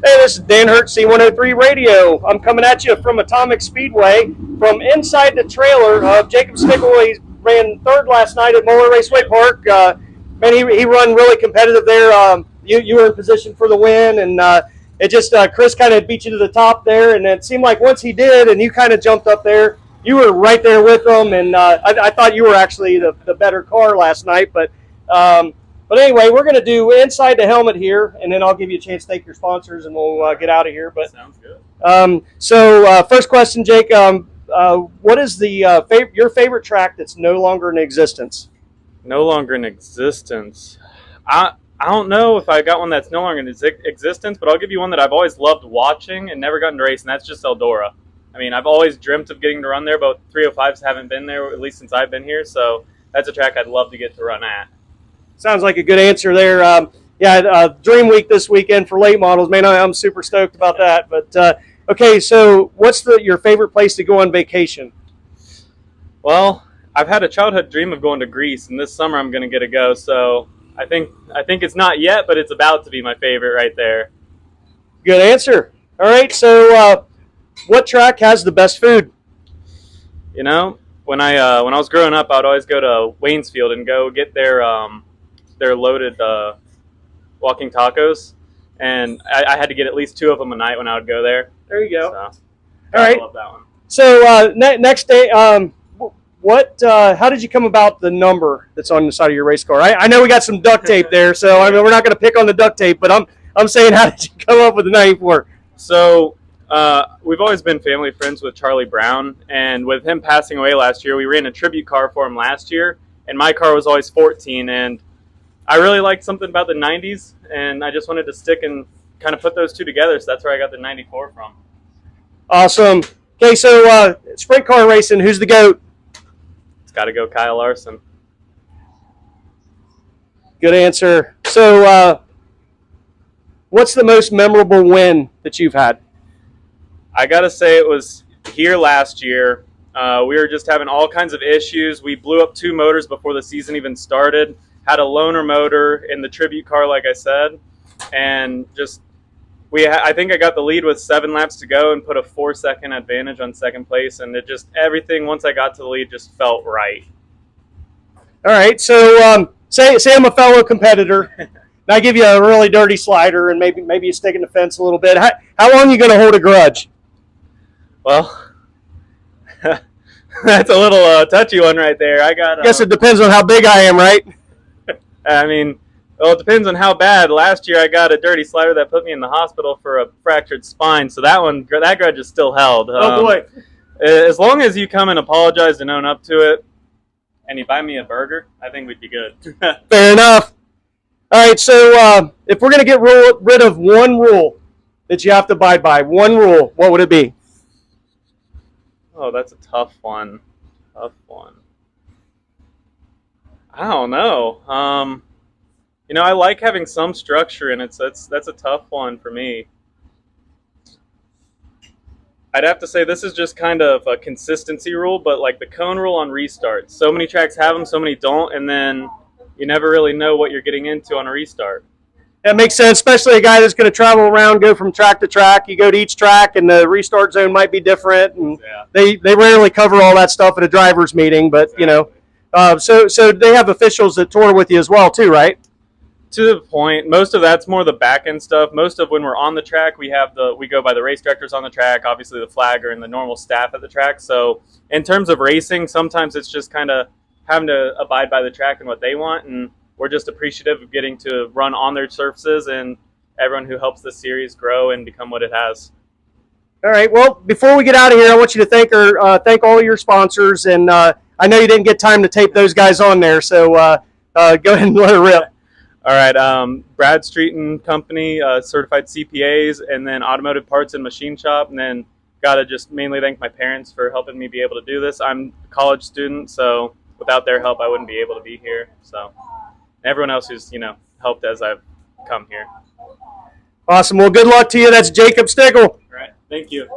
Hey, this is Dan Hurt, C103 Radio. I'm coming at you from Atomic Speedway from inside the trailer of Jacob Stickle. He ran third last night at Moeller Raceway Park. Man, he run really competitive there. You were in position for the win, and it just Chris kind of beat you to the top there, and it seemed like once he did, and you kind of jumped up there, you were right there with him, and I thought you were actually the better car last night, But anyway, we're going to do inside the helmet here, and then I'll give you a chance to thank your sponsors, and we'll get out of here. But sounds good. First question, Jake. What is your favorite track that's no longer in existence? No longer in existence. I don't know if I got one that's no longer in existence, but I'll give you one that I've always loved watching and never gotten to race, and that's just Eldora. I mean, I've always dreamt of getting to run there, but 305s haven't been there, at least since I've been here, so that's a track I'd love to get to run at. Sounds like a good answer there. Dream Week this weekend for late models. Man, I'm super stoked about that. But okay, so what's your favorite place to go on vacation? Well, I've had a childhood dream of going to Greece, and this summer I'm going to get to go. So I think it's not yet, but it's about to be my favorite right there. Good answer. All right, so what track has the best food? You know, when I was growing up, I would always go to Waynesfield and go get their loaded walking tacos, and I had to get at least 2 of them a night when I would go there. There you go. So, all right. I love that one. So next day, how did you come about the number that's on the side of your race car? I know we got some duct tape there, so I mean we're not going to pick on the duct tape, but I'm saying, how did you come up with the 94? So we've always been family friends with Charlie Brown, and with him passing away last year, we ran a tribute car for him last year, and my car was always 14, and I really liked something about the 90s, and I just wanted to stick and kind of put those two together, so that's where I got the 94 from. Awesome. Okay, so sprint car racing, who's the GOAT? It's got to go Kyle Larson. Good answer. So what's the most memorable win that you've had? I got to say it was here last year. We were just having all kinds of issues. We blew up 2 motors before the season even started. Had a loaner motor in the tribute car, like I said, and I think I got the lead with 7 laps to go and put a 4-second advantage on second place, and everything once I got to the lead just felt right. All right, so say I'm a fellow competitor, and I give you a really dirty slider, and maybe you stick in the fence a little bit. How long are you going to hold a grudge? Well, that's a little touchy one right there. I guess it depends on how big I am, right? I mean, well, it depends on how bad. Last year I got a dirty slider that put me in the hospital for a fractured spine, so that grudge is still held. Oh, boy. As long as you come and apologize and own up to it, and you buy me a burger, I think we'd be good. Fair enough. All right, so if we're going to get rid of one rule that you have to abide by, one rule, what would it be? Oh, that's a tough one. I don't know. I like having some structure in it, so that's a tough one for me. I'd have to say this is just kind of a consistency rule, but like the cone rule on restarts. So many tracks have them, so many don't, and then you never really know what you're getting into on a restart. That makes sense, especially a guy that's going to travel around, go from track to track. You go to each track, and the restart zone might be different, and they rarely cover all that stuff at a driver's meeting, but, Exactly. So they have officials that tour with you as well, too, right? To the point. Most of that's more the back end stuff. Most of when we're on the track, we go by the race directors on the track, obviously the flagger and the normal staff at the track. So in terms of racing, sometimes it's just kind of having to abide by the track and what they want, and we're just appreciative of getting to run on their surfaces and everyone who helps this series grow and become what it has. All right. Well, before we get out of here, I want you to thank all of your sponsors, and I know you didn't get time to tape those guys on there, so go ahead and let it rip. All right. Brad Street and Company, certified CPAs, and then Automotive Parts and Machine Shop, and then got to just mainly thank my parents for helping me be able to do this. I'm a college student, so without their help, I wouldn't be able to be here. So everyone else who's helped as I've come here. Awesome. Well, good luck to you. That's Jacob Stickle. All right. Thank you.